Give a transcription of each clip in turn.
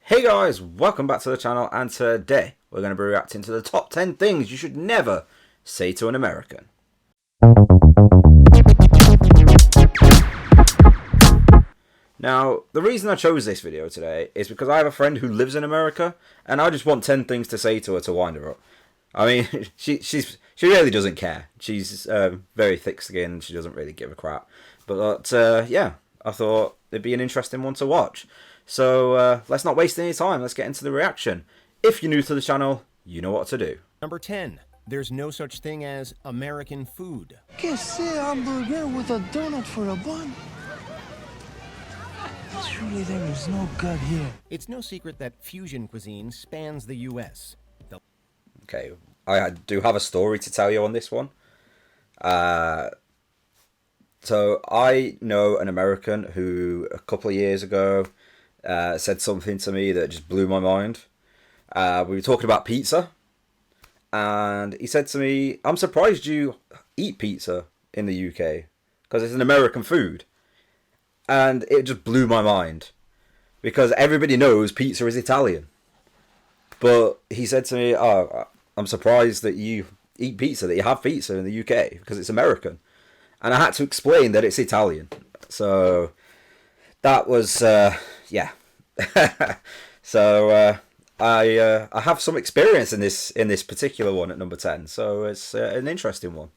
Hey guys, welcome back to the channel, and today we're going to be reacting to the top 10 things you should never say to an American. Now, the reason I chose this video today is because I have a friend who lives in America, and I just want 10 things to say to her to wind her up. I mean, she really doesn't care. She's very thick-skinned, she doesn't really give a crap. But yeah, I thought it'd be an interesting one to watch. So let's not waste any time. Let's get into the reaction. If you're new to the channel, you know what to do. Number 10. There's no such thing as American food. Can't say hamburger with a donut for a bun. Surely there is no God here. It's no secret that fusion cuisine spans the U.S. Okay, I do have a story to tell you on this one. So I know an American who a couple of years ago said something to me that just blew my mind. We were talking about pizza, and he said to me, "I'm surprised you eat pizza in the UK because it's an American food." And it just blew my mind because everybody knows pizza is Italian. But he said to me, "Oh, I'm surprised that you eat pizza, that you have pizza in the UK because it's American." And I had to explain that it's Italian. So that was yeah. So I have some experience in this particular one at number 10. So it's an interesting one.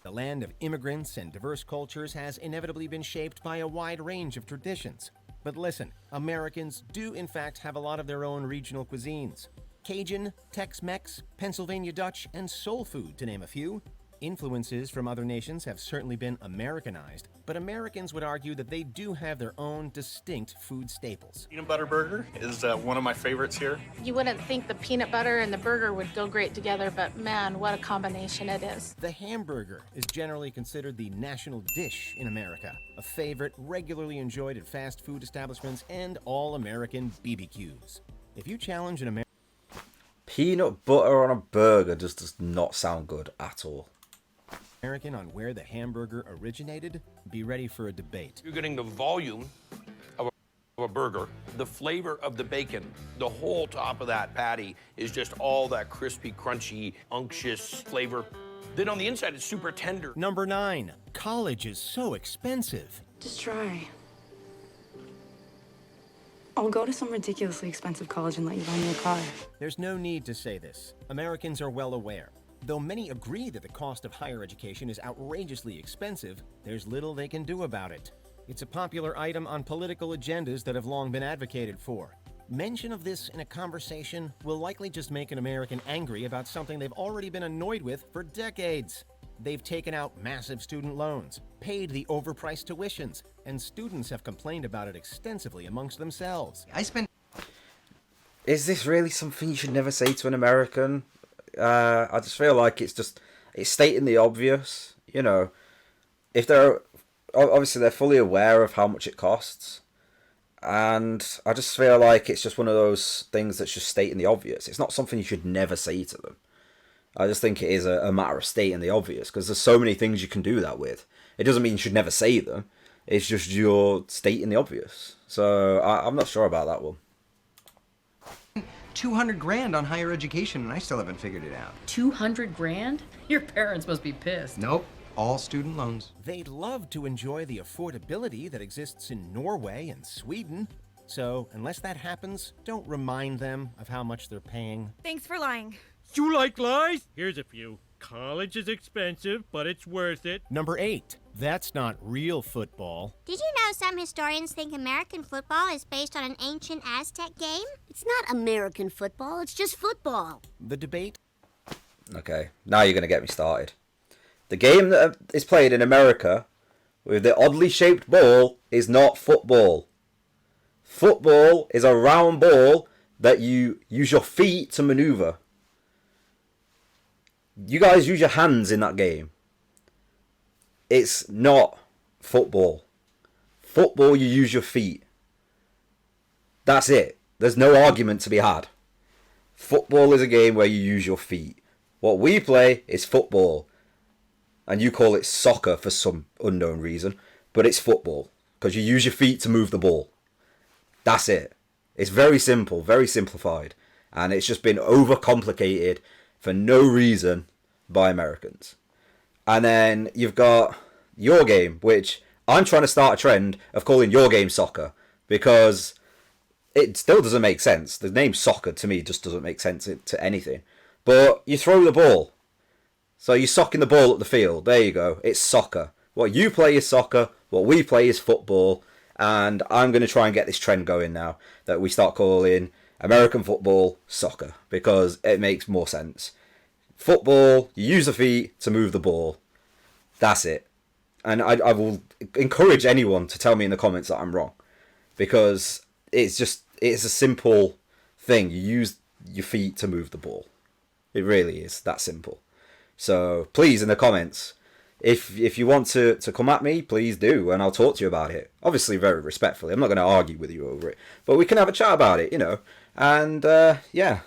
The land of immigrants and diverse cultures has inevitably been shaped by a wide range of traditions. But listen, Americans do in fact have a lot of their own regional cuisines. Cajun, Tex-Mex, Pennsylvania Dutch, and soul food, to name a few. Influences from other nations have certainly been Americanized, but Americans would argue that they do have their own distinct food staples. Peanut butter burger is one of my favorites here. You wouldn't think the peanut butter and the burger would go great together, but man, what a combination it is. The hamburger is generally considered the national dish in America, a favorite regularly enjoyed at fast food establishments and all-American BBQs. If you challenge an Peanut butter on a burger just does not sound good at all. American on where the hamburger originated, be ready for a debate. You're getting the volume of a burger, the flavor of the bacon, the whole top of that patty is just all that crispy, crunchy, unctuous flavor. Then on the inside, it's super tender. Number 9. College is so expensive. Just try. I'll go to some ridiculously expensive college and let you buy me a car. There's no need to say this. Americans are well aware. Though many agree that the cost of higher education is outrageously expensive, there's little they can do about it. It's a popular item on political agendas that have long been advocated for. Mention of this in a conversation will likely just make an American angry about something they've already been annoyed with for decades. They've taken out massive student loans, paid the overpriced tuitions, and students have complained about it extensively amongst themselves. Is this really something you should never say to an American? I just feel like it's stating the obvious. You know, if they're obviously they're fully aware of how much it costs, and I just feel like it's just one of those things that's just stating the obvious. It's not something you should never say to them. I just think it is a matter of stating the obvious because there's so many things you can do that with. It doesn't mean you should never say them. It's just you're stating the obvious. So I'm not sure about that one. 200 grand on higher education, and I still haven't figured it out. 200 grand? Your parents must be pissed. Nope, all student loans. They'd love to enjoy the affordability that exists in Norway and Sweden. So, unless that happens, don't remind them of how much they're paying. Thanks for lying. You like lies? Here's a few. College is expensive, but it's worth it. Number 8. That's not real football. Did you know some historians think American football is based on an ancient Aztec game? It's not American football, it's just football. The debate. Okay, now you're going to get me started. The game that is played in America with the oddly shaped ball is not football. Football is a round ball that you use your feet to maneuver. You guys use your hands in that game. It's not football. Football, you use your feet. That's it. There's no argument to be had. Football is a game where you use your feet. What we play is football. And you call it soccer for some unknown reason. But it's football. Because you use your feet to move the ball. That's it. It's very simple, very simplified, and it's just been overcomplicated for no reason by Americans. And then you've got Your Game, which I'm trying to start a trend of calling Your Game soccer, because it still doesn't make sense. The name soccer to me just doesn't make sense to anything. But you throw the ball. So you're socking the ball at the field. There you go. It's soccer. What you play is soccer. What we play is football. And I'm going to try and get this trend going now, that we start calling American football soccer, because it makes more sense. Football, you use the feet to move the ball. That's it. And I will encourage anyone to tell me in the comments that I'm wrong, because it's a simple thing. You use your feet to move the ball. It really is that simple. So please, in the comments, if you want to come at me, please do, and I'll talk to you about it. Obviously, very respectfully. I'm not going to argue with you over it, but we can have a chat about it, you know. And yeah,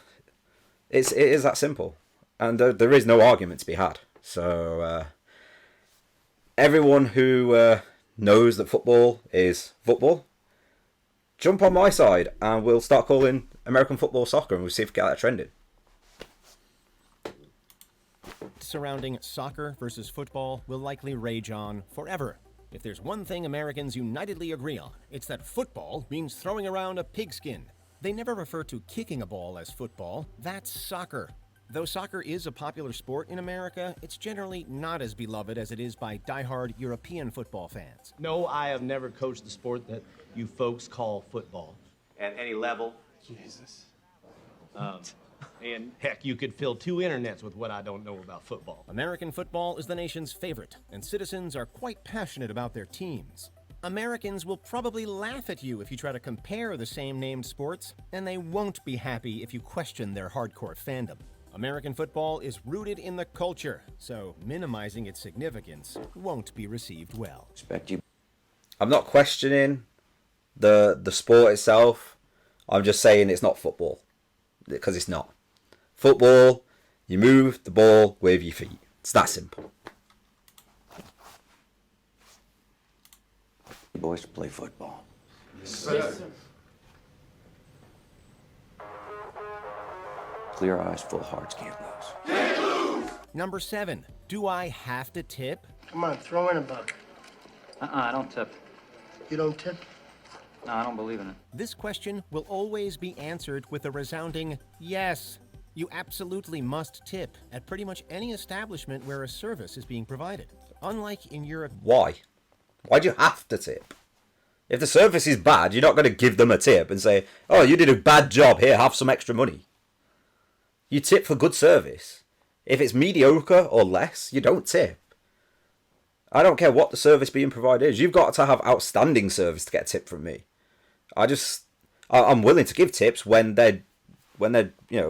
it is that simple, and there is no argument to be had. So everyone who knows that football is football, jump on my side, and we'll start calling American football soccer, and we'll see if we get that trending. Surrounding soccer versus football will likely rage on forever. If there's one thing Americans unitedly agree on, it's that football means throwing around a pigskin. They never refer to kicking a ball as football. That's soccer. Though soccer is a popular sport in America, it's generally not as beloved as it is by diehard European football fans. No, I have never coached the sport that you folks call football. At any level? Jesus. And heck, you could fill 2 internets with what I don't know about football. American football is the nation's favorite, and citizens are quite passionate about their teams. Americans will probably laugh at you if you try to compare the same named sports, and they won't be happy if you question their hardcore fandom. American football is rooted in the culture, so minimizing its significance won't be received well. I'm not questioning the sport itself. I'm just saying it's not football, because it's not. Football, you move the ball with your feet. It's that simple. You boys play football. Yes, sir. Clear eyes, full hearts, can't lose. Number 7, do I have to tip? Come on, throw in a buck. I don't tip. You don't tip? No, I don't believe in it. This question will always be answered with a resounding yes. You absolutely must tip at pretty much any establishment where a service is being provided. Unlike in Europe... Why? Why do you have to tip? If the service is bad, you're not going to give them a tip and say, oh, you did a bad job, here, have some extra money. You tip for good service. If it's mediocre or less, you don't tip. I don't care what the service being provided is. You've got to have outstanding service to get a tip from me. I'm willing to give tips when they're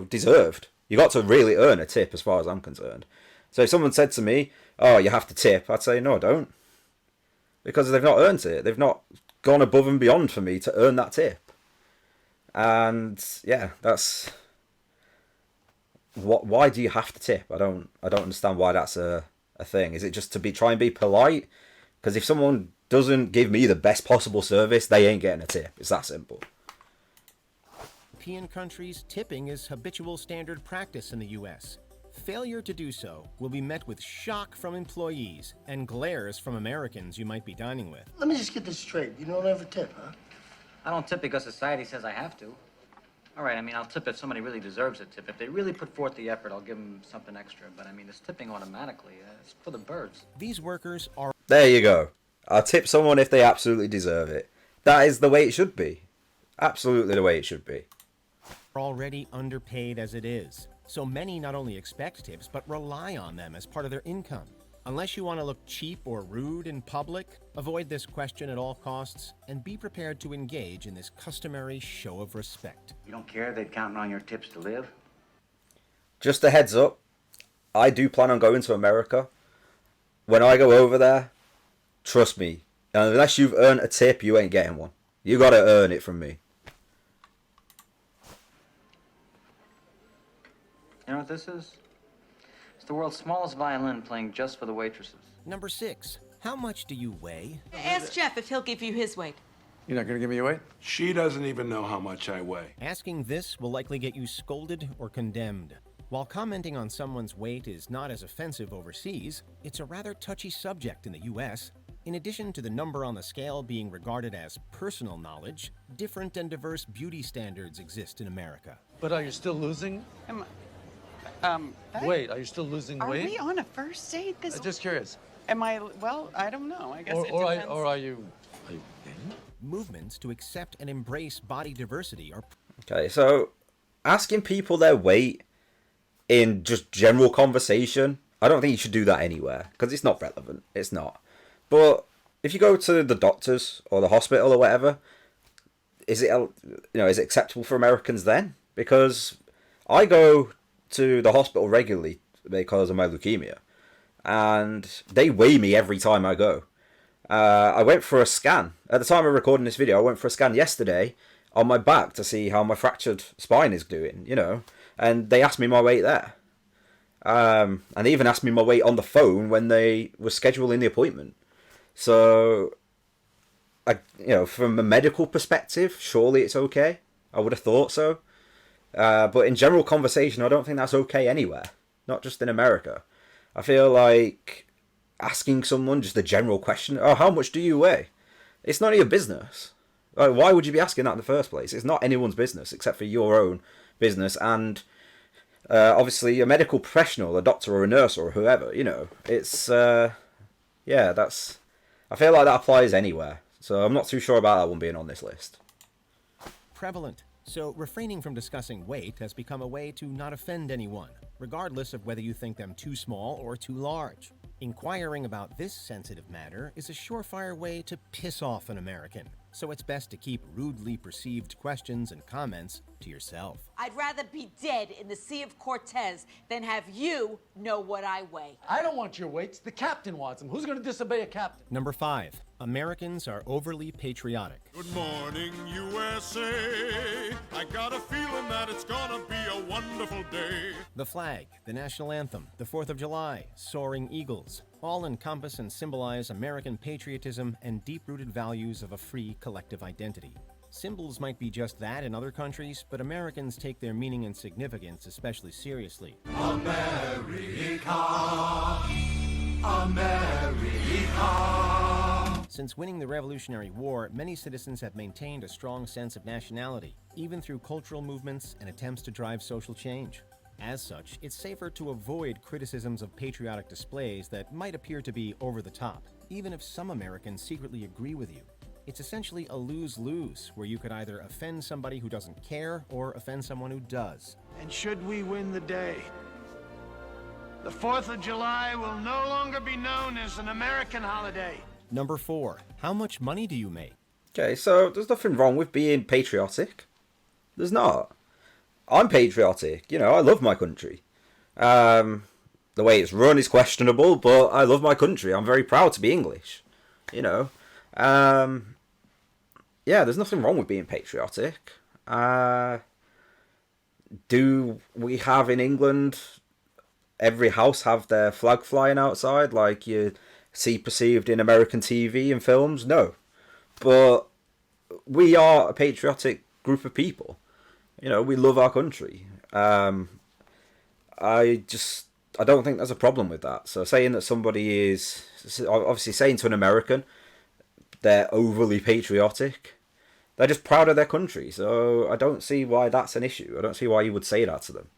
deserved. You got to really earn a tip as far as I'm concerned. So if someone said to me, oh, you have to tip, I'd say, no, I don't. Because they've not earned it. They've not gone above and beyond for me to earn that tip. And yeah, that's... Why do you have to tip? I don't understand why that's a thing. Is it just to try and be polite? Because if someone doesn't give me the best possible service, they ain't getting a tip. It's that simple. European countries, tipping is habitual standard practice in the U.S. Failure to do so will be met with shock from employees and glares from Americans you might be dining with. Let me just get this straight. You don't ever tip, huh? I don't tip because society says I have to. All right, I mean, I'll tip if somebody really deserves a tip. If they really put forth the effort, I'll give them something extra. But I mean, it's tipping automatically. It's for the birds. These workers are... There you go. I'll tip someone if they absolutely deserve it. That is the way it should be. Absolutely the way it should be. Already underpaid as it is. So many not only expect tips, but rely on them as part of their income. Unless you want to look cheap or rude in public, avoid this question at all costs and be prepared to engage in this customary show of respect. You don't care they're counting on your tips to live? Just a heads up, I do plan on going to America. When I go over there, trust me, unless you've earned a tip, you ain't getting one. You got to earn it from me. You know what this is? It's the world's smallest violin playing just for the waitresses. Number 6, how much do you weigh? Ask Jeff if he'll give you his weight. You're not gonna give me a weight? She doesn't even know how much I weigh. Asking this will likely get you scolded or condemned. While commenting on someone's weight is not as offensive overseas, it's a rather touchy subject in the US. In addition to the number on the scale being regarded as personal knowledge, different and diverse beauty standards exist in America. But are you still losing? Wait, are you still losing weight? Are we on a first date? Just curious. Am I? Well, I don't know. I guess it Or depends. are you gay? Movements to accept and embrace body diversity are... Okay, so asking people their weight in just general conversation, I don't think you should do that anywhere, because it's not relevant. It's not. But if you go to the doctors or the hospital or whatever, is it acceptable for Americans then? Because I go to the hospital regularly because of my leukemia, and they weigh me every time I go. I went for a scan. At the time of recording this video, I went for a scan yesterday on my back to see how my fractured spine is doing, and they asked me my weight there. And they even asked me my weight on the phone when they were scheduling the appointment. So, from a medical perspective, surely it's okay. I would have thought so. But in general conversation, I don't think that's okay anywhere. Not just in America. I feel like asking someone just a general question, oh, how much do you weigh? It's none of your business. Like, why would you be asking that in the first place? It's not anyone's business except for your own business. And obviously a medical professional, a doctor or a nurse or whoever, it's, that's... I feel like that applies anywhere. So I'm not too sure about that one being on this list. Prevalent. So refraining from discussing weight has become a way to not offend anyone, regardless of whether you think them too small or too large. Inquiring about this sensitive matter is a surefire way to piss off an American, so it's best to keep rudely perceived questions and comments to yourself. I'd rather be dead in the Sea of Cortez than have you know what I weigh. I don't want your weights. The captain wants them. Who's going to disobey a captain? Number 5. Americans are overly patriotic. Good morning, USA. I got a feeling that it's gonna be a wonderful day. The flag, the national anthem, the 4th of July, soaring eagles, all encompass and symbolize American patriotism and deep-rooted values of a free collective identity. Symbols might be just that in other countries, but Americans take their meaning and significance especially seriously. America, America. Since winning the Revolutionary War, many citizens have maintained a strong sense of nationality, even through cultural movements and attempts to drive social change. As such, it's safer to avoid criticisms of patriotic displays that might appear to be over the top, even if some Americans secretly agree with you. It's essentially a lose-lose, where you could either offend somebody who doesn't care or offend someone who does. And should we win the day, the 4th of July will no longer be known as an American holiday. Number 4. How much money do you make? Okay, so there's nothing wrong with being patriotic. There's not. I'm patriotic. I love my country. The way it's run is questionable, but I love my country. I'm very proud to be English. Yeah, there's nothing wrong with being patriotic. Do we have in England every house have their flag flying outside like you see perceived in American TV and films? No. But we are a patriotic group of people. We love our country. I don't think there's a problem with that. So saying that somebody is, obviously saying to an American they're overly patriotic, they're just proud of their country. So I don't see why that's an issue. I don't see why you would say that to them.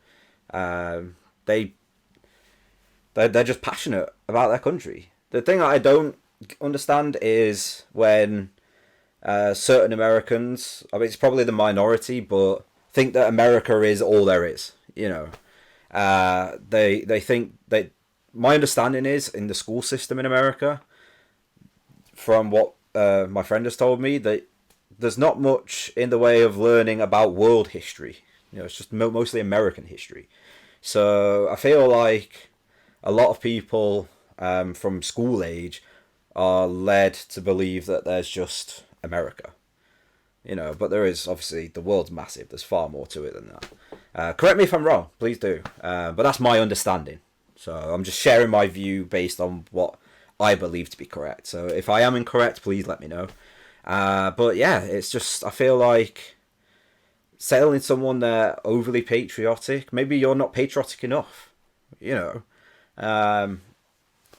They're just passionate about their country. The thing that I don't understand is when certain Americans, I mean, it's probably the minority, but think that America is all there is. They think that, my understanding is, in the school system in America, from what my friend has told me, that there's not much in the way of learning about world history. It's just mostly American history. So I feel like a lot of people from school age are led to believe that there's just America. But there is, obviously, the world's massive. There's far more to it than that. Correct me if I'm wrong, please do. But that's my understanding. So I'm just sharing my view based on what I believe to be correct. So if I am incorrect, please let me know. But yeah, it's just, I feel like telling someone they're overly patriotic, maybe you're not patriotic enough, you know. I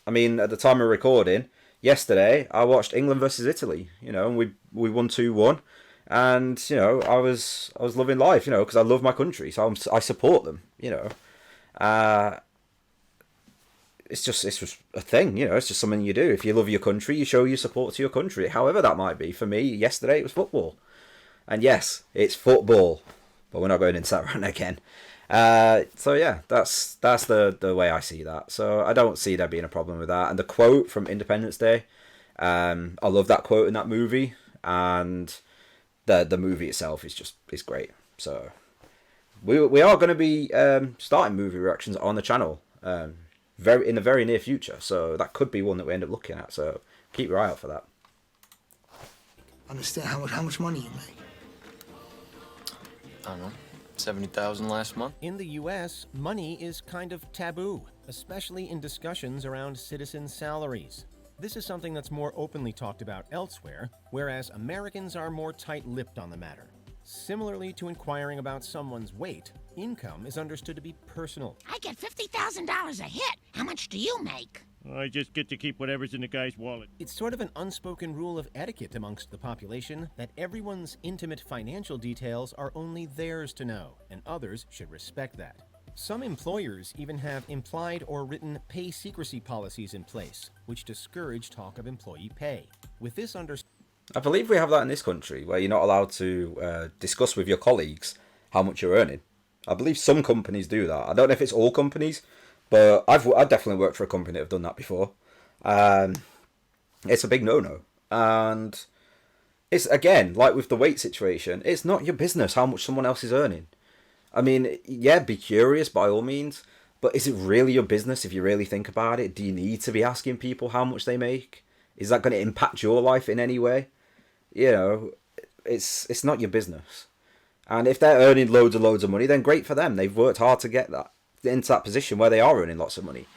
mean, at the time of recording, yesterday, I watched England versus Italy, you know, and we won 2-1. And, you know, I was loving life, you know, because I love my country, so I support them, you know. It's just a thing, you know, it's just something you do. If you love your country, you show your support to your country, however that might be. For me, yesterday, it was football. And yes, it's football, but we're not going into that rant again. So yeah, that's the way I see that. So I don't see there being a problem with that. And the quote from Independence Day, I love that quote in that movie, and the movie itself is great. So we are going to be starting movie reactions on the channel in the very near future. So that could be one that we end up looking at. So keep your eye out for that. Understand how much money you make? I don't know. 70,000 last month. In the U.S., money is kind of taboo, especially in discussions around citizen salaries. This is something that's more openly talked about elsewhere, whereas Americans are more tight-lipped on the matter. Similarly to inquiring about someone's weight, income is understood to be personal. I get $50,000 a hit. How much do you make? I just get to keep whatever's in the guy's wallet. It's sort of an unspoken rule of etiquette amongst the population that everyone's intimate financial details are only theirs to know, and others should respect that. Some employers even have implied or written pay secrecy policies in place, which discourage talk of employee pay. With this I believe we have that in this country, where you're not allowed to discuss with your colleagues how much you're earning. I believe some companies do that. I don't know if it's all companies, but I've definitely worked for a company that have done that before. It's a big no-no. And it's, again, like with the weight situation, it's not your business how much someone else is earning. I mean, yeah, be curious by all means, but is it really your business if you really think about it? Do you need to be asking people how much they make? Is that going to impact your life in any way? You know, it's not your business. And if they're earning loads and loads of money, then great for them. They've worked hard to get that into that position where they are earning lots of money.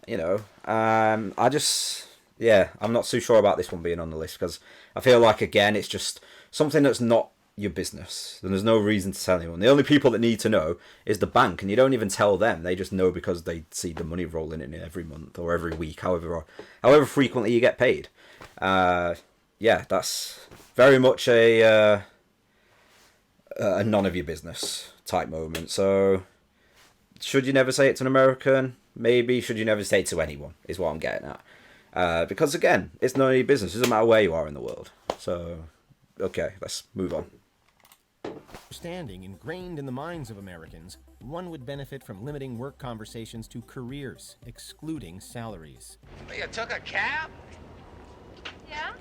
You know, I'm not too sure about this one being on the list, because I feel like, again, it's just something that's not your business, and there's no reason to tell anyone. The only people that need to know is the bank, and you don't even tell them. They just know because they see the money rolling in every month or every week, however frequently you get paid. Yeah, that's very much a none of your business type moment. So should you never say it to an American? Maybe. Should you never say it to anyone, is what I'm getting at. Because again, it's none of your business. It doesn't matter where you are in the world. So okay, let's move on. Understanding ingrained in the minds of Americans, one would benefit from limiting work conversations to careers, excluding salaries. You took a cab? Yeah?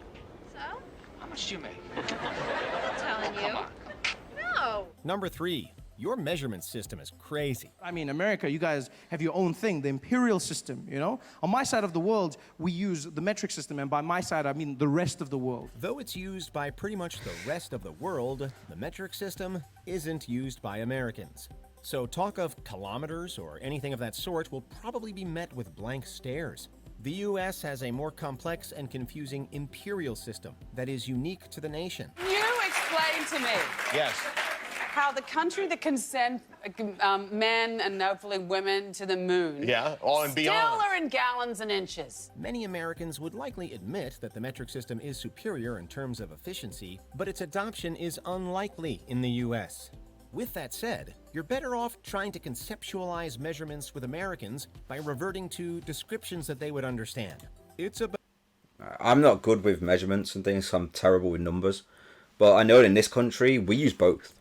So? How much do you make? I'm telling you. Come on. No. Number 3. Your measurement system is crazy. I mean, America, you guys have your own thing, the imperial system, you know? On my side of the world, we use the metric system, and by my side, I mean the rest of the world. Though it's used by pretty much the rest of the world, the metric system isn't used by Americans. So talk of kilometers or anything of that sort will probably be met with blank stares. The U.S. has a more complex and confusing imperial system that is unique to the nation. You explain to me. Yes. How the country that can send men and hopefully women to the moon. Yeah, all and beyond. Still are in gallons and inches. Many Americans would likely admit that the metric system is superior in terms of efficiency, but its adoption is unlikely in the U.S. With that said, you're better off trying to conceptualize measurements with Americans by reverting to descriptions that they would understand. It's about... I'm not good with measurements and things, so I'm terrible with numbers. But I know in this country, we use both.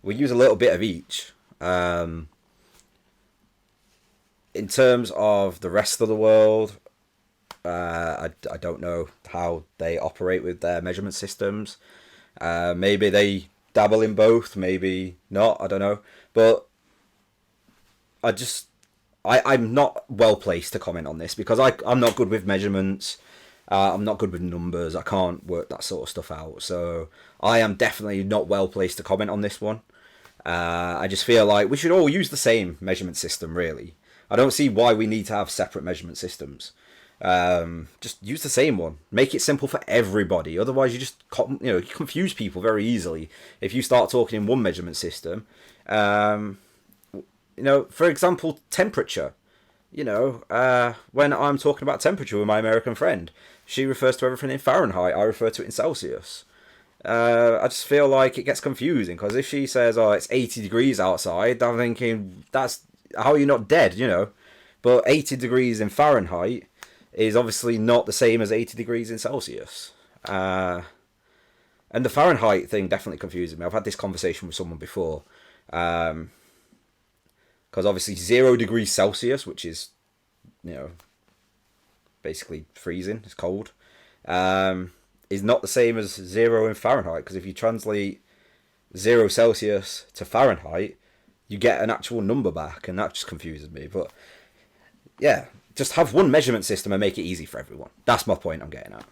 We use a little bit of each. In terms of the rest of the world, I don't know how they operate with their measurement systems. Maybe they dabble in both, maybe not, I don't know. But I'm not well placed to comment on this, because I'm not good with measurements. I'm not good with numbers. I can't work that sort of stuff out. So I am definitely not well placed to comment on this one. I just feel like we should all use the same measurement system, really. I don't see why we need to have separate measurement systems. Just use the same one. Make it simple for everybody. Otherwise, you just you confuse people very easily if you start talking in one measurement system. For example, temperature. When I'm talking about temperature with my American friend, she refers to everything in Fahrenheit. I refer to it in Celsius. I just feel like it gets confusing because if she says, "Oh, it's 80 degrees outside," I'm thinking, "That's how are you not dead?" But 80 degrees in Fahrenheit is obviously not the same as 80 degrees in Celsius. And the Fahrenheit thing definitely confuses me. I've had this conversation with someone before. Because obviously 0 degrees Celsius, which is, basically freezing, it's cold, is not the same as 0 in Fahrenheit. Because if you translate 0 Celsius to Fahrenheit, you get an actual number back, and that just confuses me. But yeah, just have one measurement system and make it easy for everyone. That's my point I'm getting at.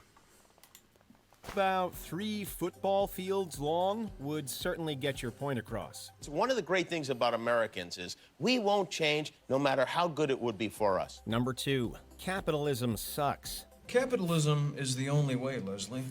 About 3 football fields long would certainly get your point across. So one of the great things about Americans is we won't change no matter how good it would be for us. Number 2, capitalism sucks. Capitalism is the only way, Leslie.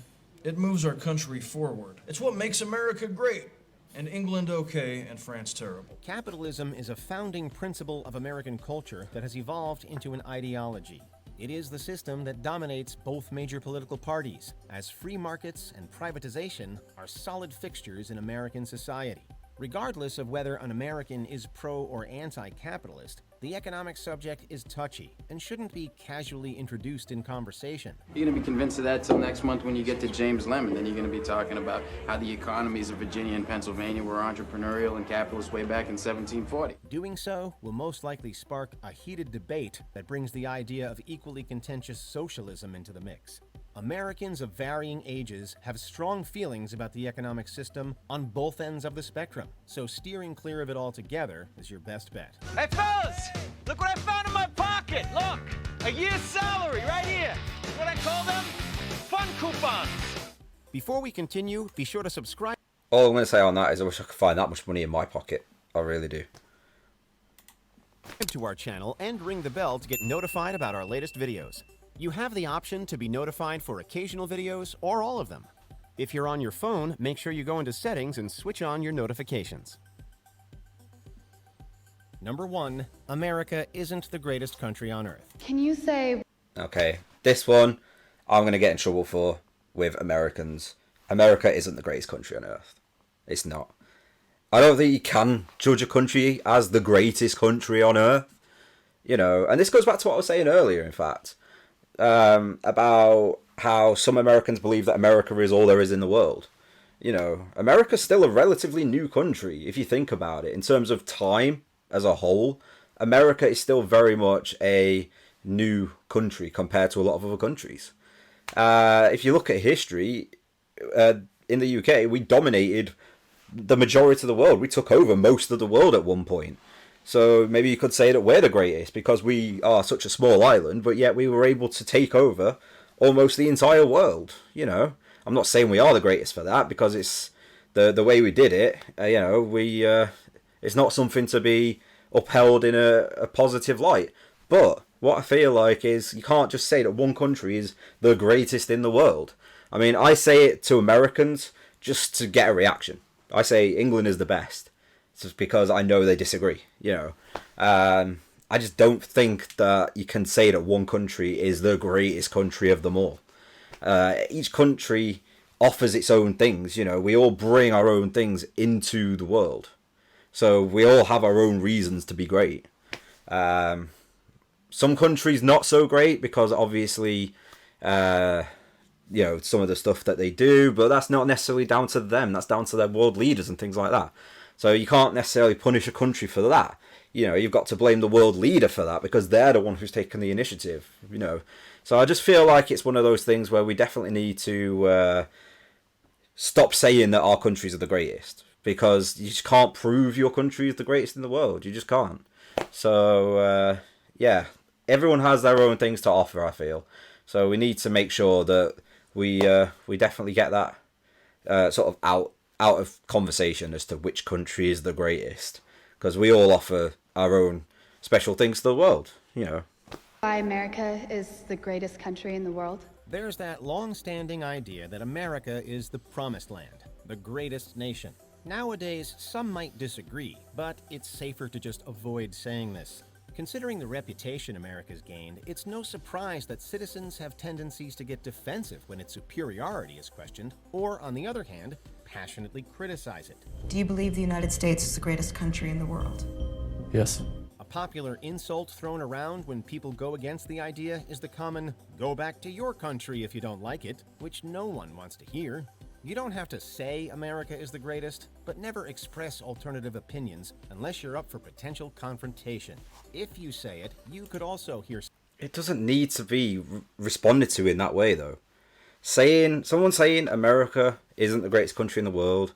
It moves our country forward. It's what makes America great, and England okay, and France terrible. Capitalism is a founding principle of American culture that has evolved into an ideology. It is the system that dominates both major political parties, as free markets and privatization are solid fixtures in American society. Regardless of whether an American is pro or anti-capitalist, the economic subject is touchy and shouldn't be casually introduced in conversation. You're going to be convinced of that till next month when you get to James Lemon. Then you're going to be talking about how the economies of Virginia and Pennsylvania were entrepreneurial and capitalist way back in 1740. Doing so will most likely spark a heated debate that brings the idea of equally contentious socialism into the mix. Americans of varying ages have strong feelings about the economic system on both ends of the spectrum, so steering clear of it altogether is your best bet. Hey fellas, look what I found in my pocket. Look, a year's salary right here. What I call them? Fun coupons. Before we continue, be sure to subscribe. All I'm going to say on that is I wish I could find that much money in my pocket. I really do. To our channel and ring the bell to get notified about our latest videos. You have the option to be notified for occasional videos or all of them. If you're on your phone, make sure you go into settings and switch on your notifications. Number 1, America isn't the greatest country on earth. Can you say... Okay, this one I'm going to get in trouble for with Americans. America isn't the greatest country on earth. It's not. I don't think you can judge a country as the greatest country on earth. And this goes back to what I was saying earlier, in fact. About how some Americans believe that America is all there is in the world. America's still a relatively new country, if you think about it. In terms of time as a whole, America is still very much a new country compared to a lot of other countries. If you look at history, in the UK, we dominated the majority of the world. We took over most of the world at one point. So maybe you could say that we're the greatest because we are such a small island, but yet we were able to take over almost the entire world. I'm not saying we are the greatest for that because it's the way we did it. It's not something to be upheld in a positive light. But what I feel like is you can't just say that one country is the greatest in the world. I mean, I say it to Americans just to get a reaction. I say England is the best. Just because I know they disagree, I just don't think that you can say that one country is the greatest country of them all. Each country offers its own things, we all bring our own things into the world. So we all have our own reasons to be great. Some countries not so great because obviously, some of the stuff that they do, but that's not necessarily down to them. That's down to their world leaders and things like that. So you can't necessarily punish a country for that. You've got to blame the world leader for that because they're the one who's taken the initiative, So I just feel like it's one of those things where we definitely need to stop saying that our countries are the greatest because you just can't prove your country is the greatest in the world. You just can't. So, everyone has their own things to offer, I feel. So we need to make sure that we definitely get that sort of out of conversation as to which country is the greatest, because we all offer our own special things to the world. Why America is the greatest country in the world? There's that long-standing idea that America is the promised land, the greatest nation. Nowadays, some might disagree, but it's safer to just avoid saying this. Considering the reputation America's gained, it's no surprise that citizens have tendencies to get defensive when its superiority is questioned, or, on the other hand, passionately criticize it. Do you believe the United States is the greatest country in the world? Yes. A popular insult thrown around when people go against the idea is the common, "Go back to your country if you don't like it," which no one wants to hear. You don't have to say America is the greatest, but never express alternative opinions unless you're up for potential confrontation. If you say it, you could also hear... It doesn't need to be responded to in that way, though. Someone saying America isn't the greatest country in the world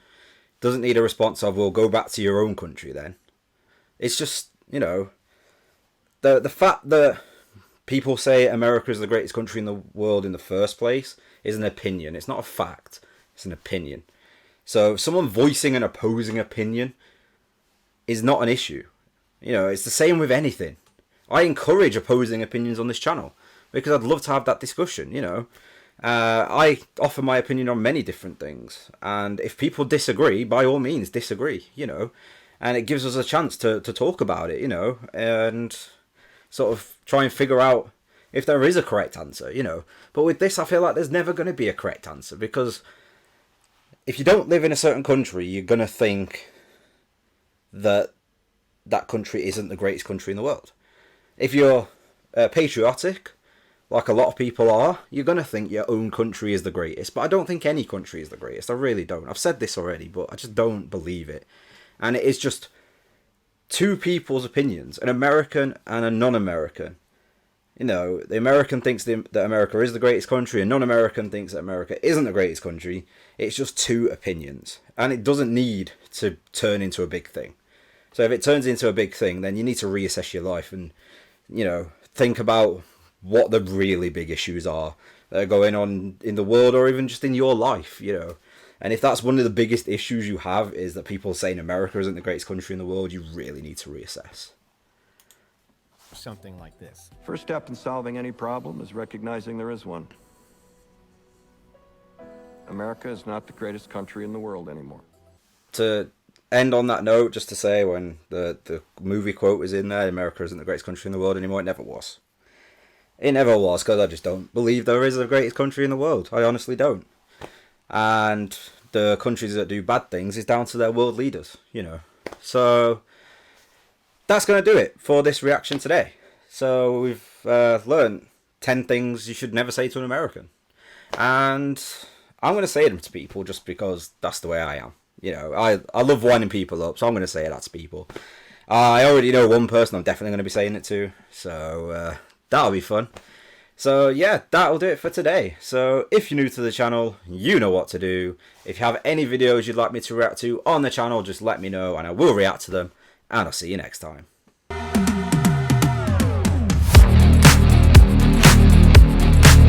doesn't need a response of, well, go back to your own country then. It's just, you know, the fact that people say America is the greatest country in the world in the first place is an opinion. It's not a fact. It's an opinion. So someone voicing an opposing opinion is not an issue. You know, it's the same with anything. I encourage opposing opinions on this channel because I'd love to have that discussion, you know. I offer my opinion on many different things. And if people disagree, by all means, disagree, you know. And it gives us a chance to talk about it, you know, and sort of try and figure out if there is a correct answer, you know. But with this, I feel like there's never going to be a correct answer because if you don't live in a certain country, you're going to think that that country isn't the greatest country in the world. If you're patriotic, like a lot of people are, you're going to think your own country is the greatest. But I don't think any country is the greatest. I really don't. I've said this already, but I just don't believe it. And it is just two people's opinions, an American and a non-American. You know, the American thinks that America is the greatest country, and non-American thinks that America isn't the greatest country. It's just two opinions, and it doesn't need to turn into a big thing. So if it turns into a big thing, then you need to reassess your life and, you know, think about what the really big issues are that are going on in the world or even just in your life, you know. And if that's one of the biggest issues you have is that people saying America isn't the greatest country in the world, you really need to reassess. Something like this. First step in solving any problem is recognizing there is one. America is not the greatest country in the world anymore. To end on that note, just to say, when the movie quote was in there, America isn't the greatest country in the world anymore, it never was. It never was, because I just don't believe there is the greatest country in the world. I honestly don't. And the countries that do bad things is down to their world leaders, you know. So that's going to do it for this reaction today. So we've learned 10 things you should never say to an American. And I'm going to say them to people just because that's the way I am. You know, I love winding people up, so I'm going to say that to people. I already know one person I'm definitely going to be saying it to, so that'll be fun. So yeah, that'll do it for today. So if you're new to the channel, you know what to do. If you have any videos you'd like me to react to on the channel, just let me know and I will react to them. And I'll see you next time.